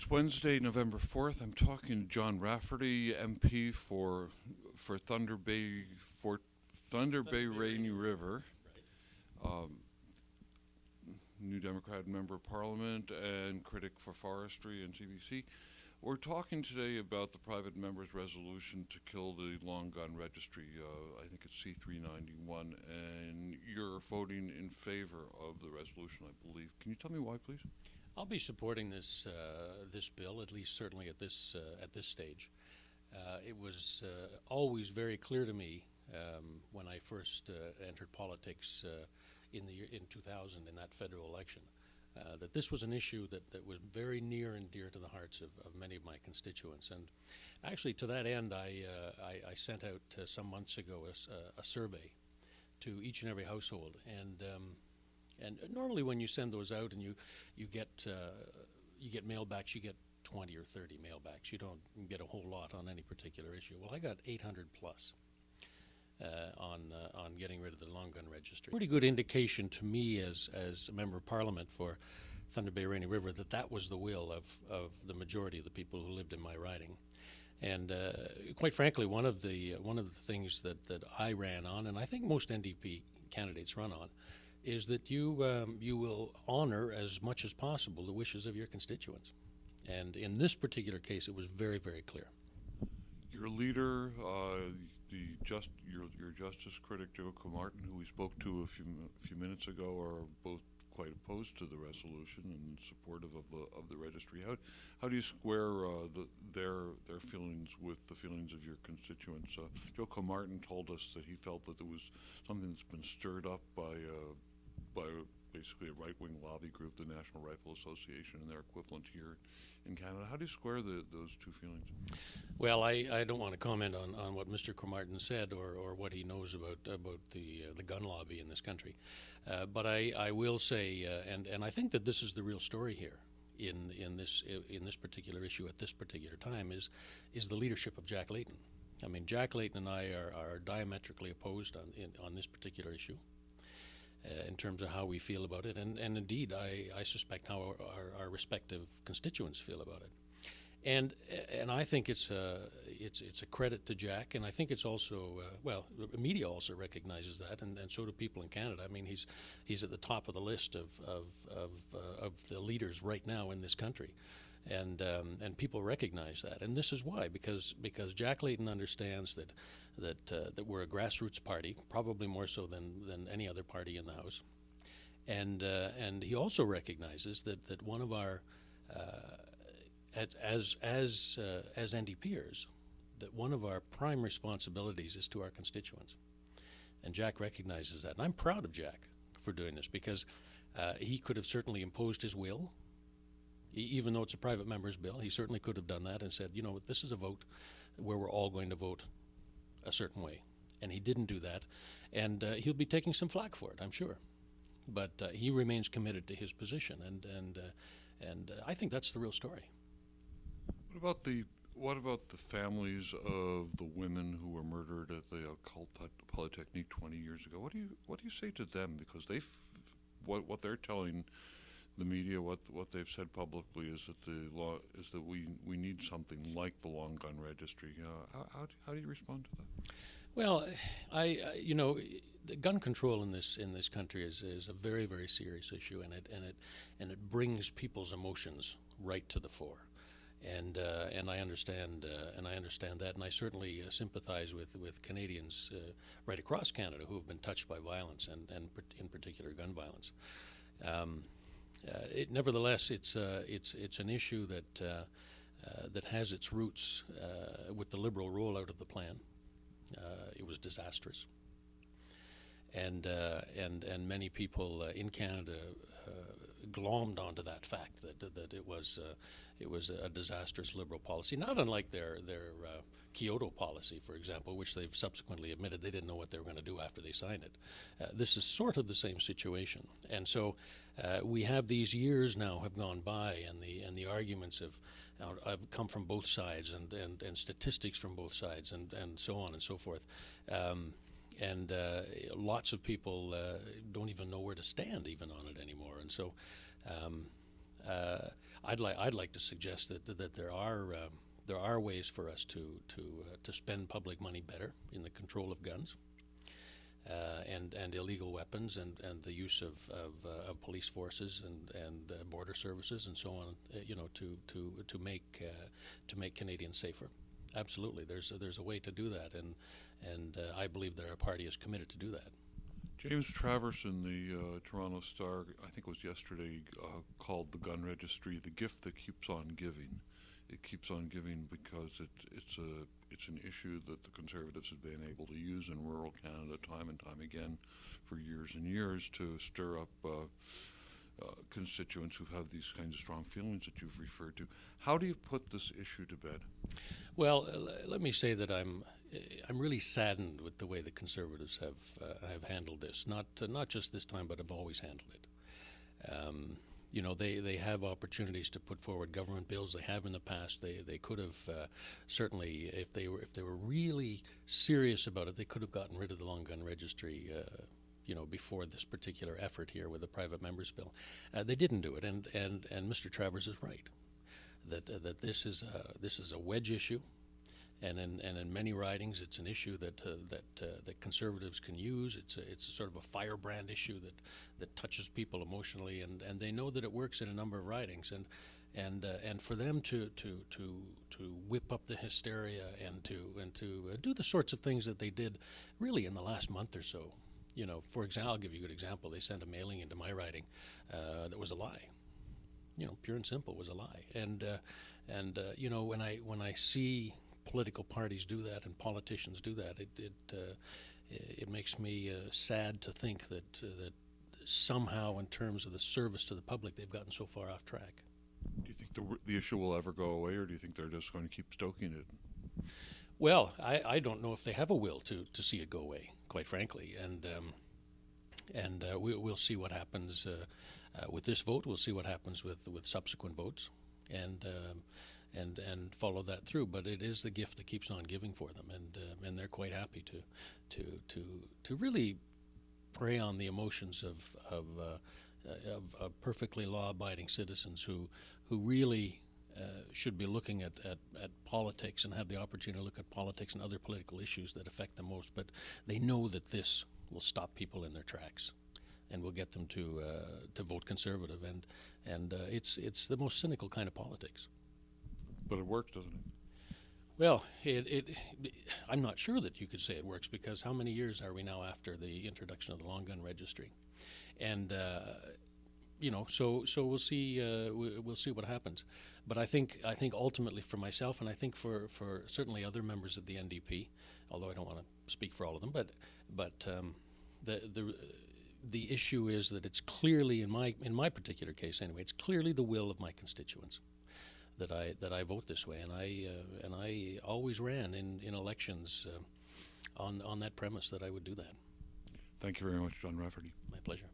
It's Wednesday, November 4th. I'm talking to John Rafferty, MP for Thunder Bay Rainy River, um, New Democrat Member of Parliament and critic for forestry and CBC. We're talking today about the private member's resolution to kill the long gun registry. I think it's C391, and you're voting in favor of the resolution, I believe. Can you tell me why, please? I'll be supporting this bill, at least certainly at this stage. It was always very clear to me when I first entered politics in 2000 in that federal election that this was an issue that was very near and dear to the hearts of many of my constituents. And actually, to that end, I sent out some months ago a survey to each and every household, and normally when you send those out and you get mailbacks, you get 20 or 30 mailbacks. You don't get a whole lot on any particular issue. Well, I got 800 plus on getting rid of the long gun registry. Pretty good indication to me as a member of Parliament for Thunder Bay Rainy River that was the will of the majority of the people who lived in my riding. And quite frankly, one of the things that I ran on, and I think most NDP candidates run on, is that you will honor as much as possible the wishes of your constituents. And in this particular case, it was very, very clear. Your leader, your justice critic, Joe Martin, who we spoke to a few minutes ago, are both quite opposed to the resolution and supportive of the registry. How do you square their feelings with the feelings of your constituents? Joe Martin told us that he felt that there was something that's been stirred up by basically a right-wing lobby group, the National Rifle Association, and their equivalent here in Canada. How do you square those two feelings? Well, I don't want to comment on what Mr. Cromartin said or what he knows about the gun lobby in this country, but I will say, and I think that this is the real story here in this particular issue at this particular time is the leadership of Jack Layton. I mean, Jack Layton and I are diametrically opposed on this particular issue. In terms of how we feel about it, and indeed, I suspect how our respective constituents feel about it, and I think it's a credit to Jack, and I think it's also the media also recognizes that, and so do people in Canada. I mean, he's at the top of the list of the leaders right now in this country. And people recognize that, and this is why, because Jack Layton understands that we're a grassroots party, probably more so than any other party in the House, and he also recognizes that one of our as NDPers, that one of our prime responsibilities is to our constituents, and Jack recognizes that, and I'm proud of Jack for doing this because he could have certainly imposed his will. Even though it's a private member's bill, he certainly could have done that and said, this is a vote where we're all going to vote a certain way. And he didn't do that. And he'll be taking some flack for it, I'm sure. But he remains committed to his position. And I think that's the real story. What about the families of the women who were murdered at the Occult Polytechnique 20 years ago? What do you say to them? Because what they're telling the media, what they've said publicly is that we need something like the long gun registry. How do you respond to that? Well, the gun control in this country is a very, very serious issue, and it brings people's emotions right to the fore, and I understand that, and I certainly sympathize with Canadians right across Canada who have been touched by violence and in particular gun violence. Nevertheless, it's an issue that has its roots with the Liberal rollout of the plan. It was disastrous, and many people in Canada glommed onto that fact that it was a disastrous Liberal policy, not unlike their Kyoto policy, for example, which they've subsequently admitted they didn't know what they were going to do after they signed it. This is sort of the same situation, and so we have these years now have gone by, and the arguments have come from both sides, and statistics from both sides, and so on and so forth. And lots of people don't even know where to stand even on it anymore. And so I'd like to suggest that there are ways for us to spend public money better in the control of guns. And illegal weapons and the use of police forces and border services and so on, to make Canadians safer. Absolutely, there's a way to do that, and I believe that our party is committed to do that. James Travers in the Toronto Star, I think it was yesterday, called the gun registry the gift that keeps on giving. It keeps on giving because it's an issue that the Conservatives have been able to use in rural Canada time and time again for years and years to stir up constituents who have these kinds of strong feelings that you've referred to. How do you put this issue to bed? Well, let me say that I'm really saddened with the way the Conservatives have handled this. Not just this time, but have always handled it. They have opportunities to put forward government bills. They have in the past. They could have certainly, if they were really serious about it, they could have gotten rid of the long gun registry. Before this particular effort here with the private members bill, they didn't do it. And Mr. Travers is right that this is a wedge issue. And in many ridings, it's an issue that Conservatives can use. It's a sort of a firebrand issue that touches people emotionally, and they know that it works in a number of ridings. And for them to whip up the hysteria and to do the sorts of things that they did, really in the last month or so. For example, I'll give you a good example. They sent a mailing into my riding that was a lie. Pure and simple was a lie. And when I see political parties do that and politicians do that, it makes me sad to think that somehow, in terms of the service to the public, they've gotten so far off track. Do you think the issue will ever go away, or do you think they're just going to keep stoking it? Well, I don't know if they have a will to see it go away, quite frankly, and we'll see what happens with this vote. We'll see what happens with subsequent votes, and follow that through. But it is the gift that keeps on giving for them, and they're quite happy to really prey on the emotions of perfectly law-abiding citizens who really should be looking at politics and have the opportunity to look at politics and other political issues that affect them most. But they know that this will stop people in their tracks and will get them to vote Conservative. And it's the most cynical kind of politics. But it works, doesn't it? Well, I'm not sure that you could say it works, because how many years are we now after the introduction of the long gun registry? And so we'll see. We'll see what happens. But I think ultimately, for myself, and I think for certainly other members of the NDP, although I don't want to speak for all of them, but the issue is that it's clearly, in my particular case anyway, it's clearly the will of my constituents that I vote this way, and I always ran in elections on that premise that I would do that. Thank you very much, John Rafferty. My pleasure.